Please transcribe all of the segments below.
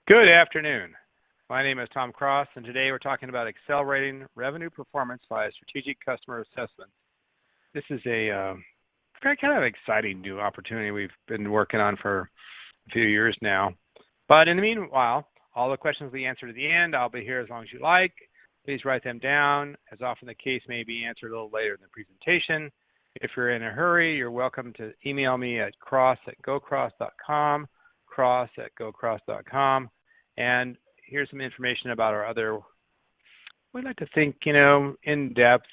Good afternoon. My name is Tom Cross, and today we're talking about accelerating revenue performance via strategic customer assessment. This is a very kind of exciting new opportunity we've been working on for a few years now. But in the meanwhile, all the questions we answer to the end, I'll be here as long as you like. Please write them down. As often the case may be answered a little later in the presentation. If you're in a hurry, you're welcome to email me at cross@gocross.com, cross@gocross.com. And here's some information about our other, we like to think, in-depth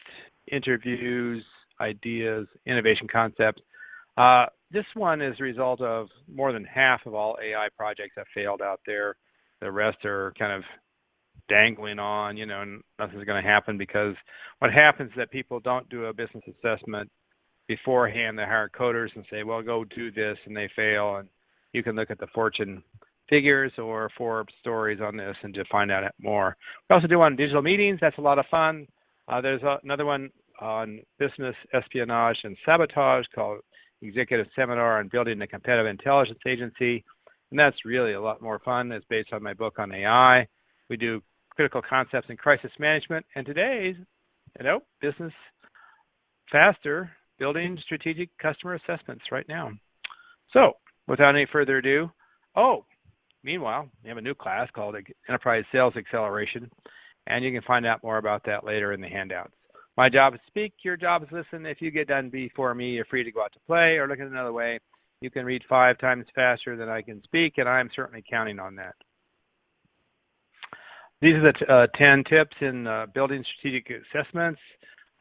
interviews, ideas, innovation concepts. This one is a result of more than half of all AI projects that failed out there. The rest are kind of dangling on, and nothing's going to happen because what happens is that people don't do a business assessment beforehand. They hire coders and say, well, go do this, and they fail. And you can look at the Fortune figures or Forbes stories on this and to find out more. We also do on digital meetings. That's a lot of fun. There's another one on business espionage and sabotage called Executive Seminar on Building a Competitive Intelligence Agency. And that's really a lot more fun. It's based on my book on AI. We do critical concepts in crisis management. And today's, business faster, building strategic customer assessments right now. So without any further ado, meanwhile, we have a new class called Enterprise Sales Acceleration, and you can find out more about that later in the handouts. My job is to speak, your job is to listen. If you get done before me, you're free to go out to play or look at another way. You can read 5 times faster than I can speak, and I'm certainly counting on that. These are the 10 tips in building strategic assessments.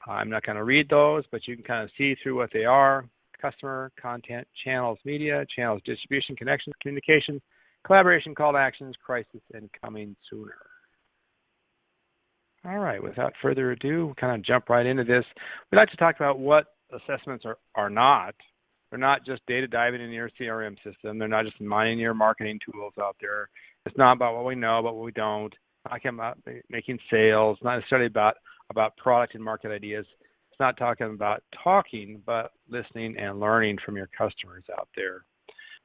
I'm not going to read those, but you can kind of see through what they are. Customer, content, channels, media, channels, distribution, connections, communication, collaboration, call to actions, crisis, and coming sooner. All right, without further ado, we'll kind of jump right into this. We'd like to talk about what assessments are not. They're not just data diving in your CRM system. They're not just mining your marketing tools out there. It's not about what we know, but what we don't. Talking about making sales, not necessarily about product and market ideas. It's not talking about talking, but listening and learning from your customers out there.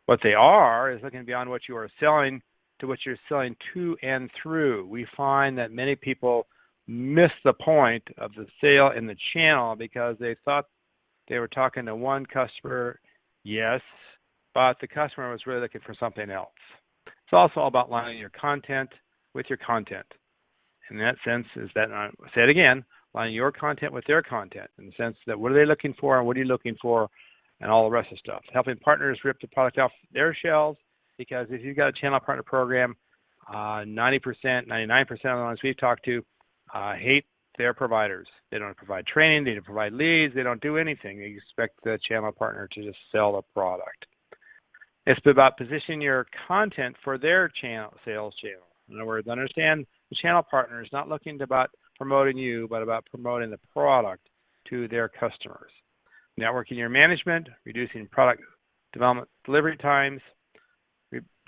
What they are is looking beyond what you are selling to what you're selling to and through. We find that many people miss the point of the sale in the channel because they thought they were talking to one customer, yes, but the customer was really looking for something else. It's also all about lining your content with your content. In that sense, is that, I'll say it again, lining your content with their content in the sense that what are they looking for and what are you looking for and all the rest of the stuff. Helping partners rip the product off their shelves, because if you've got a channel partner program, 90%, 99% of the ones we've talked to hate their providers. They don't provide training, they don't provide leads, they don't do anything. They expect the channel partner to just sell the product. It's about positioning your content for their sales channel. In other words, understand the channel partner is not looking about promoting you, but about promoting the product to their customers. Networking your management, reducing product development delivery times,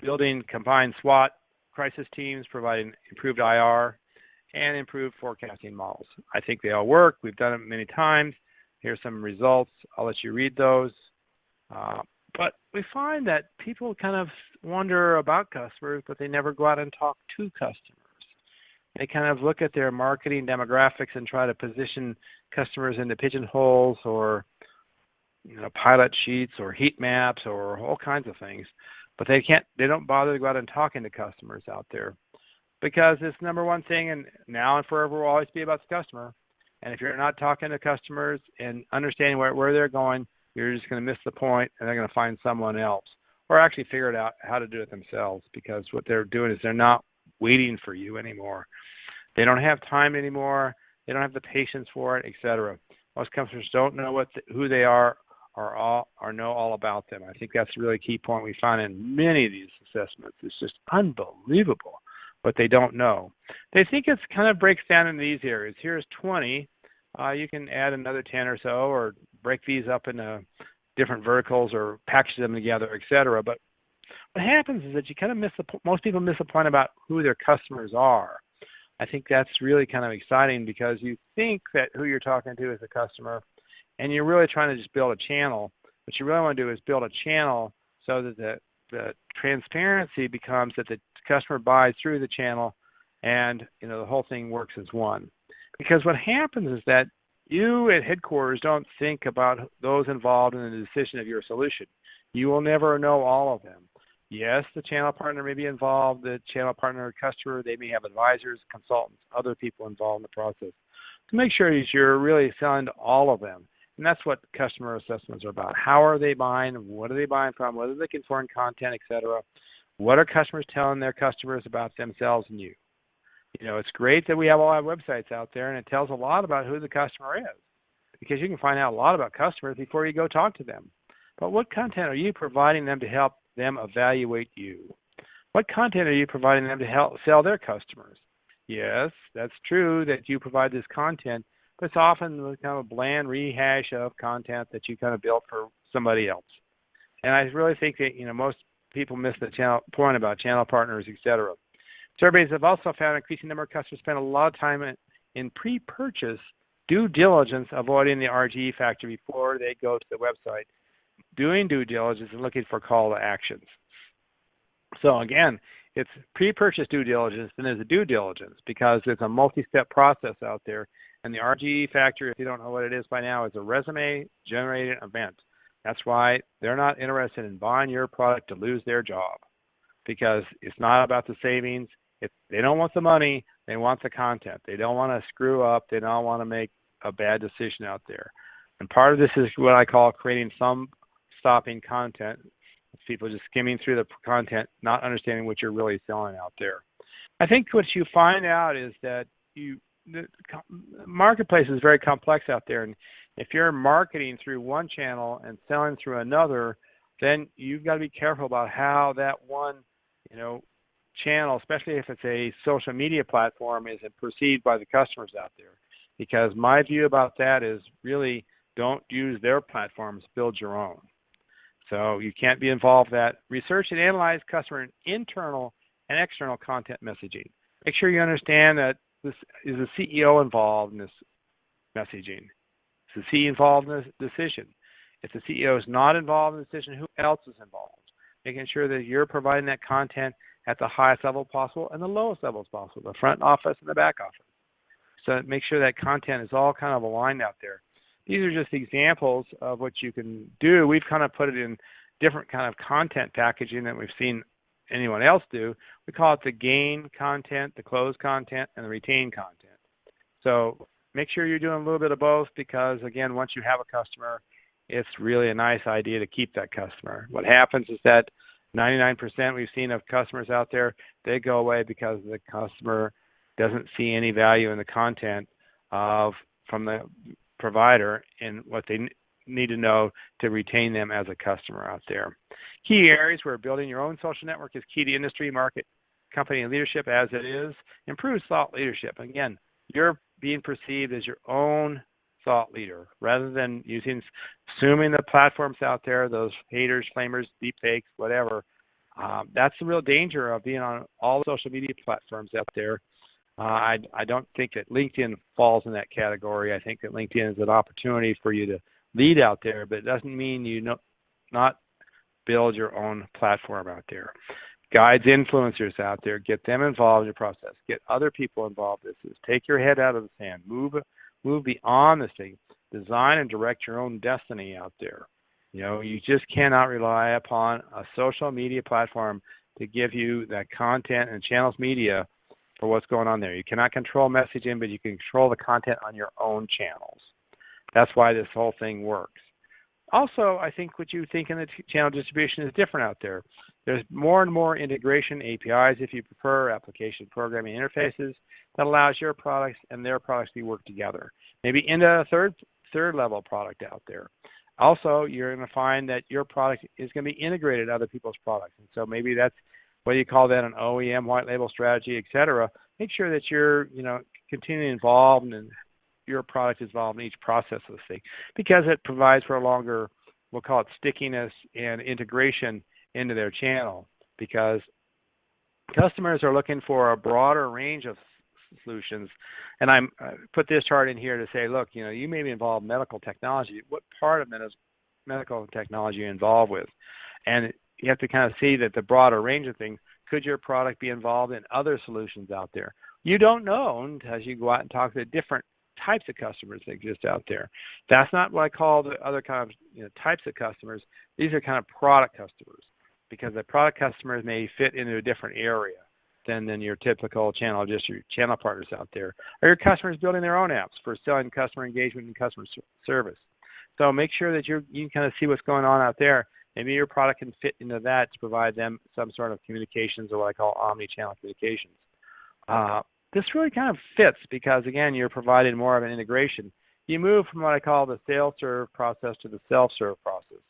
building combined SWOT crisis teams, providing improved IR, and improved forecasting models. I think they all work. We've done it many times. Here's some results. I'll let you read those. But we find that people kind of wonder about customers, but they never go out and talk to customers. They kind of look at their marketing demographics and try to position customers into pigeonholes or pilot sheets or heat maps or all kinds of things. But they don't bother to go out and talking to customers out there because it's number one thing, and now and forever will always be about the customer. And if you're not talking to customers and understanding where they're going, you're just going to miss the point, and they're going to find someone else or actually figure it out how to do it themselves, because what they're doing is they're not waiting for you anymore. They don't have time anymore. They don't have the patience for it, etc. Most customers don't know who they are or know all about them. I think that's a really key point we find in many of these assessments. It's just unbelievable what they don't know. They think it's kind of breaks down into these areas. Here's 20. You can add another 10 or so, or break these up into different verticals or package them together, etc. But what happens is that you kind of most people miss the point about who their customers are. I think that's really kind of exciting because you think that who you're talking to is a customer, and you're really trying to just build a channel. What you really want to do is build a channel so that the transparency becomes that the customer buys through the channel, and the whole thing works as one. Because what happens is that you at headquarters don't think about those involved in the decision of your solution. You will never know all of them. Yes, the channel partner may be involved, the channel partner or customer, they may have advisors, consultants, other people involved in the process. To make sure that you're really selling to all of them. And that's what customer assessments are about. How are they buying? What are they buying from? What are they looking for in content, et cetera? What are customers telling their customers about themselves and you? It's great that we have all our websites out there, and it tells a lot about who the customer is, because you can find out a lot about customers before you go talk to them. But what content are you providing them to help them evaluate you? What content are you providing them to help sell their customers? Yes, that's true that you provide this content, but it's often kind of a bland rehash of content that you kind of built for somebody else. And I really think that most people miss the point about channel partners, et cetera. Surveys have also found an increasing number of customers spend a lot of time in pre-purchase due diligence, avoiding the RGE factor before they go to the website, doing due diligence and looking for call to actions. So again, it's pre-purchase due diligence and there's a due diligence, because it's a multi-step process out there. And the RGE factor, if you don't know what it is by now, is a resume generated event. That's why they're not interested in buying your product to lose their job, because it's not about the savings. They don't want the money, they want the content. They don't want to screw up, they don't want to make a bad decision out there. And part of this is what I call creating some stopping content. It's people just skimming through the content, not understanding what you're really selling out there. I think what you find out is that the marketplace is very complex out there, and if you're marketing through one channel and selling through another, then you've got to be careful about how that one channel, especially if it's a social media platform, is perceived by the customers out there. Because my view about that is really don't use their platforms, build your own. So you can't be involved in that. Research and analyze customer internal and external content messaging. Make sure you understand that this is the CEO involved in this messaging. Is the CEO involved in this decision? If the CEO is not involved in the decision, who else is involved? Making sure that you're providing that content at the highest level possible and the lowest levels possible, the front office and the back office. So make sure that content is all kind of aligned out there. These are just examples of what you can do. We've kind of put it in different kind of content packaging that we've seen anyone else do. We call it the gain content, the close content, and the retain content. So make sure you're doing a little bit of both, because again, once you have a customer, it's really a nice idea to keep that customer. What happens is that 99% we've seen of customers out there, they go away because the customer doesn't see any value in the content from the provider and what they need to know to retain them as a customer out there. Key areas where building your own social network is key to industry, market, company, and leadership as it is. Improves thought leadership. Again, you're being perceived as your own thought leader rather than assuming the platforms out there, those haters, flamers, deep fakes, whatever. That's the real danger of being on all the social media platforms out there. I don't think that LinkedIn falls in that category. I think that LinkedIn is an opportunity for you to lead out there, but it doesn't mean you not build your own platform out there. Guides influencers out there, get them involved in your process, get other people involved in this. Take your head out of the sand, move beyond this thing, design and direct your own destiny out there. You just cannot rely upon a social media platform to give you that content and channels media for what's going on there. You cannot control messaging, but you can control the content on your own channels. That's why this whole thing works. Also, I think what you think in the channel distribution is different out there. There's more and more integration, APIs if you prefer, application programming interfaces that allows your products and their products to work together. Maybe into a third level product out there. Also, you're going to find that your product is going to be integrated to other people's products. And so maybe that's whether you call that an OEM, white label strategy, et cetera. Make sure that you're, continually involved and your product is involved in each process of this thing, because it provides for a longer, we'll call it stickiness and integration into their channel, because customers are looking for a broader range of solutions. And I put this chart in here to say, look, you may be involved in medical technology. What part of medical technology are you involved with? And you have to kind of see that the broader range of things Could your product be involved in other solutions out there? You don't know until you go out and talk to different types of customers that exist out there. That's not what I call the other kind of types of customers. These are kind of product customers, because the product customers may fit into a different area than your typical channel, just your channel partners out there, or your customers building their own apps for selling customer engagement and customer service. So make sure that you can kind of see what's going on out there. Maybe your product can fit into that to provide them some sort of communications, or what I call omni-channel communications. This really kind of fits because, again, you're providing more of an integration. You move from what I call the sales-serve process to the self-serve process.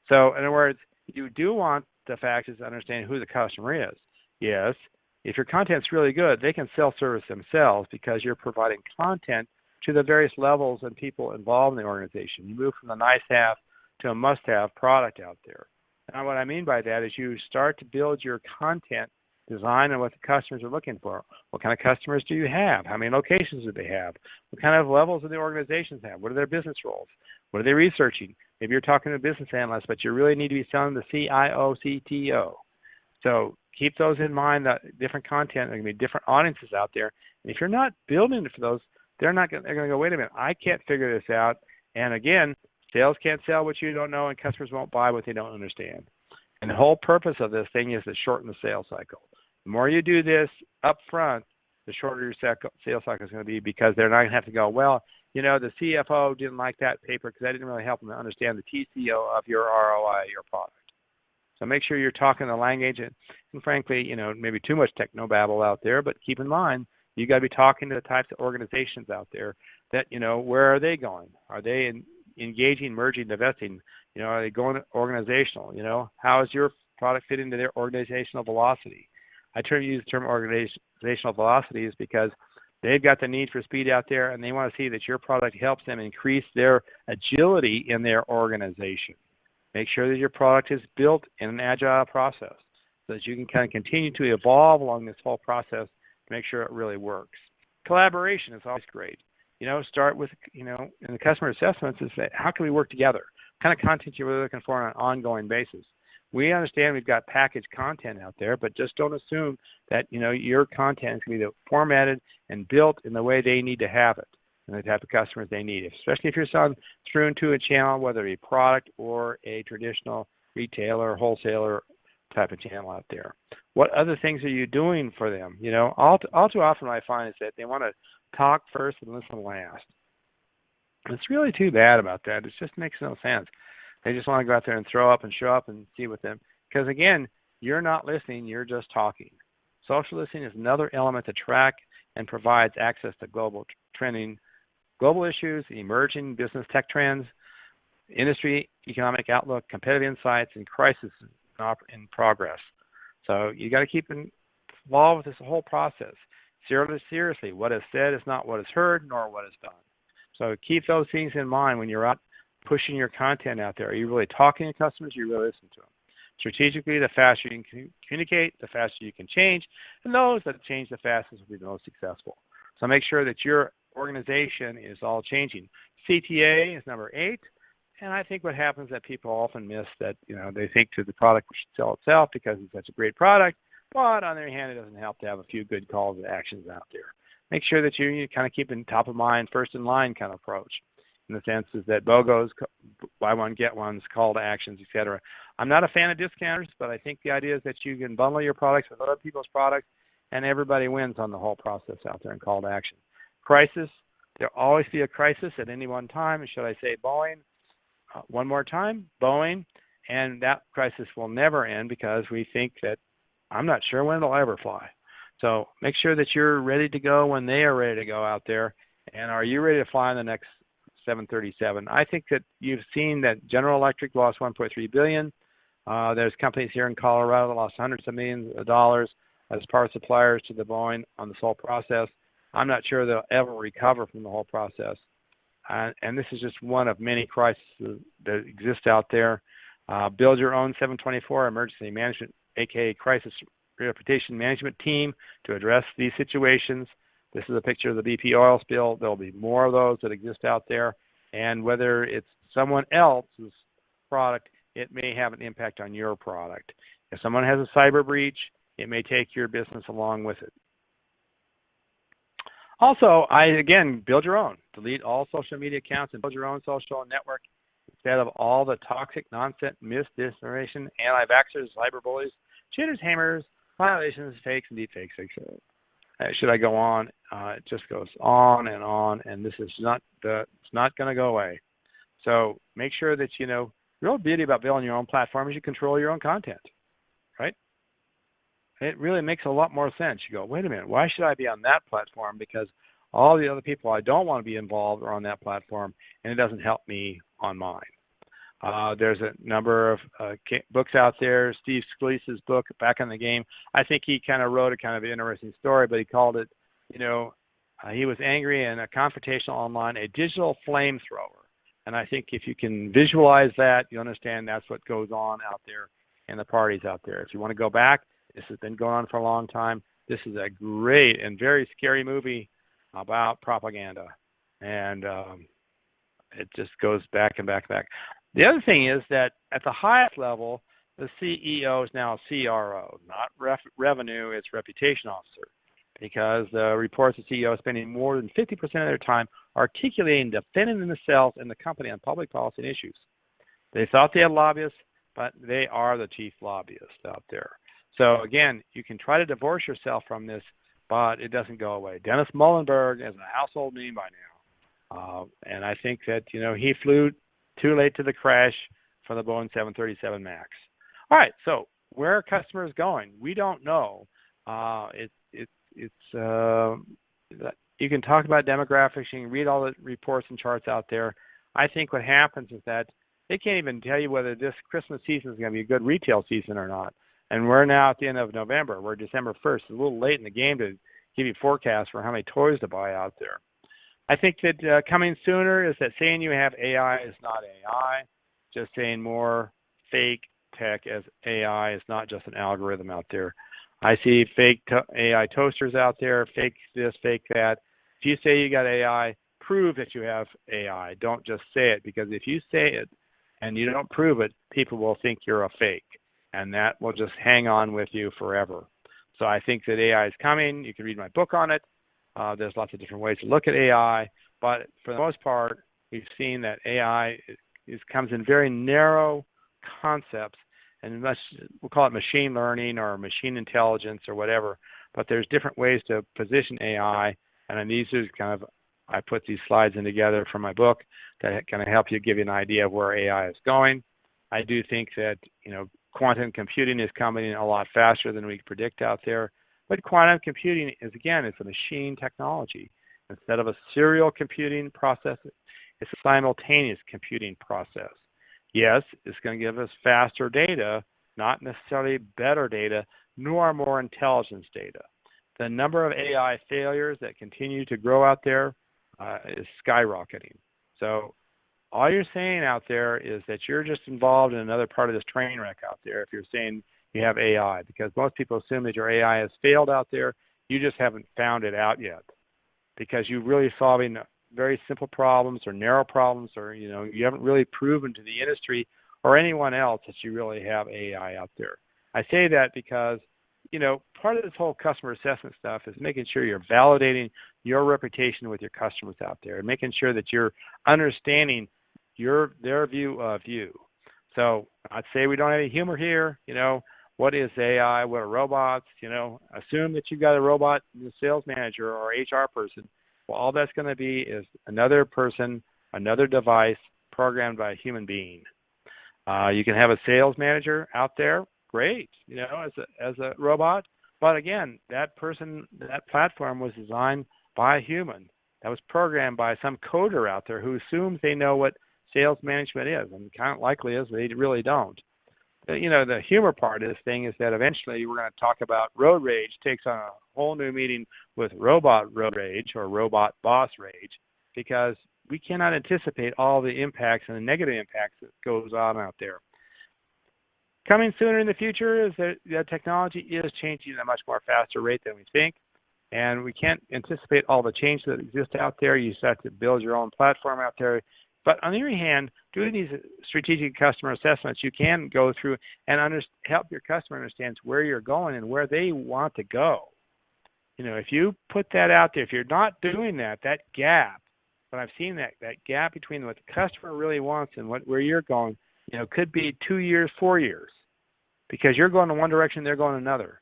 So, in other words, you do want the factors to understand who the customer is. Yes, if your content's really good, they can self-service themselves because you're providing content to the various levels and people involved in the organization. You move from the nice-have to a must-have product out there. Now, what I mean by that is you start to build your content design on what the customers are looking for. What kind of customers do you have? How many locations do they have? What kind of levels do the organizations have? What are their business roles? What are they researching? Maybe you're talking to a business analyst, but you really need to be selling the CIO, CTO. So keep those in mind, that different content, there are going to be different audiences out there. And if you're not building for those, they're going to go, wait a minute, I can't figure this out. And again, sales can't sell what you don't know, and customers won't buy what they don't understand. And the whole purpose of this thing is to shorten the sales cycle. The more you do this up front, the shorter your sales cycle is going to be, because they're not going to have to go, well, the CFO didn't like that paper because that didn't really help them to understand the TCO of your ROI, your product. So make sure you're talking the language, and frankly, maybe too much technobabble out there, but keep in mind, you got to be talking to the types of organizations out there that, where are they going? Are they engaging, merging, divesting? Are they going organizational? How is your product fit into their organizational velocity? I use the term organizational velocity is because they've got the need for speed out there, and they want to see that your product helps them increase their agility in their organization. Make sure that your product is built in an agile process so that you can kind of continue to evolve along this whole process to make sure it really works. Collaboration is always great. Start with, in the customer assessments is that how can we work together? What kind of content you're really looking for on an ongoing basis? We understand we've got packaged content out there, but just don't assume that, your content is going to be formatted and built in the way they need to have it and the type of customers they need, especially if you're selling through into a channel, whether it be product or a traditional retailer, wholesaler type of channel out there. What other things are you doing for them? All too often what I find is that they want to talk first and listen last. It's really too bad about that. It just makes no sense. They just want to go out there and throw up and show up and see with them. Because again, you're not listening, you're just talking. Social listening is another element to track and provides access to global trending, global issues, emerging business tech trends, industry, economic outlook, competitive insights, and crisis in progress. So you got to keep involved with this whole process. Seriously, what is said is not what is heard, nor what is done. So keep those things in mind when you're out pushing your content out there. Are you really talking to customers? Are you really listening to them? Strategically, the faster you can communicate, the faster you can change, and those that change the fastest will be the most successful. So make sure that your organization is all changing. CTA is number 8, and I think what happens that people often miss that, they think to the product should sell itself because it's such a great product, but on the other hand, it doesn't help to have a few good calls to actions out there. Make sure that you kind of keep in top of mind, first in line kind of approach. In the sense is that BOGOs, buy one, get ones, call to actions, etc. I'm not a fan of discounters, but I think the idea is that you can bundle your products with other people's products, and everybody wins on the whole process out there in call to action. Crisis, there'll always be a crisis at any one time. And should I say Boeing? One more time, Boeing, and that crisis will never end because we think that I'm not sure when it'll ever fly. So make sure that you're ready to go when they are ready to go out there. And are you ready to fly in the next 737? I think that you've seen that General Electric lost $1.3 billion. There's companies here in Colorado that lost hundreds of millions of dollars as part suppliers to the Boeing on this whole process. I'm not sure they'll ever recover from the whole process. And this is just one of many crises that exist out there. Build your own 724 emergency management, aka crisis reputation management team to address these situations. This is a picture of the BP oil spill. There'll be more of those that exist out there. And whether it's someone else's product, it may have an impact on your product. If someone has a cyber breach, it may take your business along with it. Also, again, build your own. Delete all social media accounts and build your own social network instead of all the toxic nonsense, misinformation, anti-vaxxers, cyberbullies, cheaters, hammers, violations, fakes, and deepfakes. Should I go on? It just goes on, and this is it's not going to go away. So make sure that the real beauty about building your own platform is you control your own content, right? It really makes a lot more sense. You go, wait a minute, why should I be on that platform? Because all the other people I don't want to be involved are on that platform, and it doesn't help me on mine. There's a number of books out there. Steve Scalise's book, Back in the Game, I think he kind of wrote a kind of interesting story, but he called it, he was angry and a confrontational online, a digital flamethrower. And I think if you can visualize that, you understand that's what goes on out there in the parties out there. If you want to go back, this has been going on for a long time. This is a great and very scary movie about propaganda. And it just goes back and back and back. The other thing is that at the highest level, the CEO is now a CRO, not revenue, it's reputation officer, because the reports the CEO is spending more than 50% of their time articulating, defending themselves and the company on public policy and issues. They thought they had lobbyists, but they are the chief lobbyists out there. So again, you can try to divorce yourself from this, but it doesn't go away. Dennis Muhlenberg is a household name by now. And I think that, he flew too late to the crash for the Boeing 737 MAX. All right, so where are customers going? We don't know. You can talk about demographics. You can read all the reports and charts out there. I think what happens is that they can't even tell you whether this Christmas season is going to be a good retail season or not. And we're now at the end of November. We're December 1st. It's a little late in the game to give you forecasts for how many toys to buy out there. I think that coming sooner is that saying you have AI is not AI. Just saying more fake tech as AI is not just an algorithm out there. I see fake AI toasters out there, fake this, fake that. If you say you got AI, prove that you have AI. Don't just say it, because if you say it and you don't prove it, people will think you're a fake, and that will just hang on with you forever. So I think that AI is coming. You can read my book on it. There's lots of different ways to look at AI, but for the most part, we've seen that AI comes in very narrow concepts, and we'll call it machine learning or machine intelligence or whatever, but there's different ways to position AI, and these are kind of, I put these slides in together from my book that kind of help you, give you an idea of where AI is going. I do think that, quantum computing is coming in a lot faster than we predict out there. But quantum computing is, again, it's a machine technology. Instead of a serial computing process, it's a simultaneous computing process. Yes, it's going to give us faster data, not necessarily better data, nor more intelligence data. The number of AI failures that continue to grow out there is skyrocketing. So all you're saying out there is that you're just involved in another part of this train wreck out there if you're saying you have AI, because most people assume that your AI has failed out there. You just haven't found it out yet, because you're really solving very simple problems or narrow problems, or you haven't really proven to the industry or anyone else that you really have AI out there. I say that because part of this whole customer assessment stuff is making sure you're validating your reputation with your customers out there, and making sure that you're understanding their view of you. So I'd say we don't have any humor here. What is AI? What are robots? Assume that you've got a robot sales manager or HR person. Well, all that's going to be is another person, another device programmed by a human being. You can have a sales manager out there, great, as a robot. But again, that person, that platform was designed by a human. That was programmed by some coder out there who assumes they know what sales management is, and kind of likely is they really don't. The humor part of this thing is that eventually we're going to talk about road rage takes on a whole new meaning with robot road rage or robot boss rage, because we cannot anticipate all the impacts and the negative impacts that goes on out there. Coming sooner in the future is that the technology is changing at a much more faster rate than we think, and we can't anticipate all the change that exists out there. You just have to build your own platform out there. But on the other hand, doing these strategic customer assessments, you can go through and help your customer understand where you're going and where they want to go. If you put that out there, if you're not doing that gap, but I've seen that gap between what the customer really wants and where you're going, could be 2 years, 4 years, because you're going in one direction, they're going another.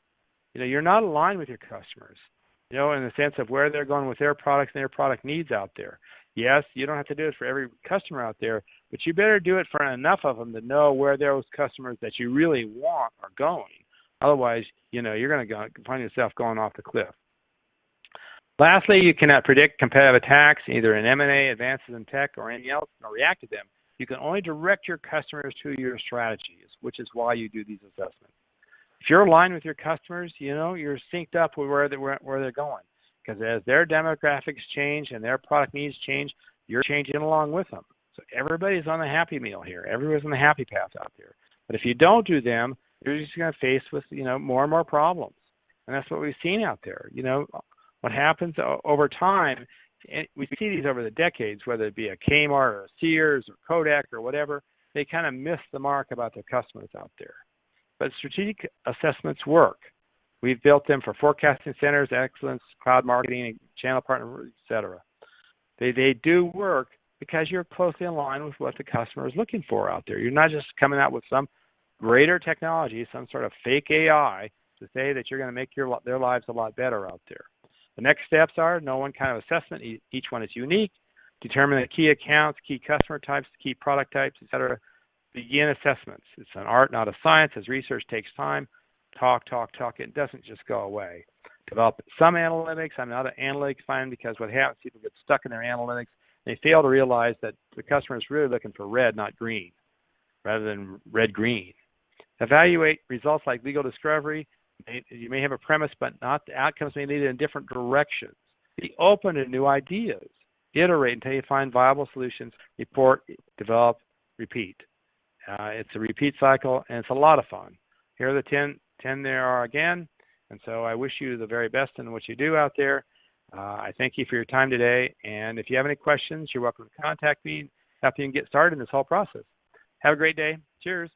You're not aligned with your customers, in the sense of where they're going with their products and their product needs out there. Yes, you don't have to do it for every customer out there, but you better do it for enough of them to know where those customers that you really want are going. Otherwise, you're going to find yourself going off the cliff. Lastly, you cannot predict competitive attacks, either in M&A, advances in tech, or anything else, nor react to them. You can only direct your customers to your strategies, which is why you do these assessments. If you're aligned with your customers, you're synced up with where they're going. Because as their demographics change and their product needs change, you're changing along with them. So everybody's on the happy meal here. Everybody's on the happy path out there. But if you don't do them, you're just going to face with more and more problems. And that's what we've seen out there. What happens over time, we see these over the decades, whether it be a Kmart or a Sears or Kodak or whatever, they kind of miss the mark about their customers out there. But strategic assessments work. We've built them for forecasting centers, excellence, cloud marketing, channel partner, et cetera. They do work because you're closely aligned with what the customer is looking for out there. You're not just coming out with some greater technology, some sort of fake AI to say that you're going to make their lives a lot better out there. The next steps are know one kind of assessment. Each one is unique. Determine the key accounts, key customer types, key product types, et cetera. Begin assessments. It's an art, not a science, as research takes time. Talk. It doesn't just go away. Develop some analytics. I'm not an analytics fan because what happens, people get stuck in their analytics. They fail to realize that the customer is really looking for red, not green, rather than red-green. Evaluate results like legal discovery. You may have a premise, but not the outcomes may lead in different directions. Be open to new ideas. Iterate until you find viable solutions. Report, develop, repeat. It's a repeat cycle, and it's a lot of fun. Here are the 10 there are again. And so I wish you the very best in what you do out there. I thank you for your time today. And if you have any questions, you're welcome to contact me and help you get started in this whole process. Have a great day. Cheers.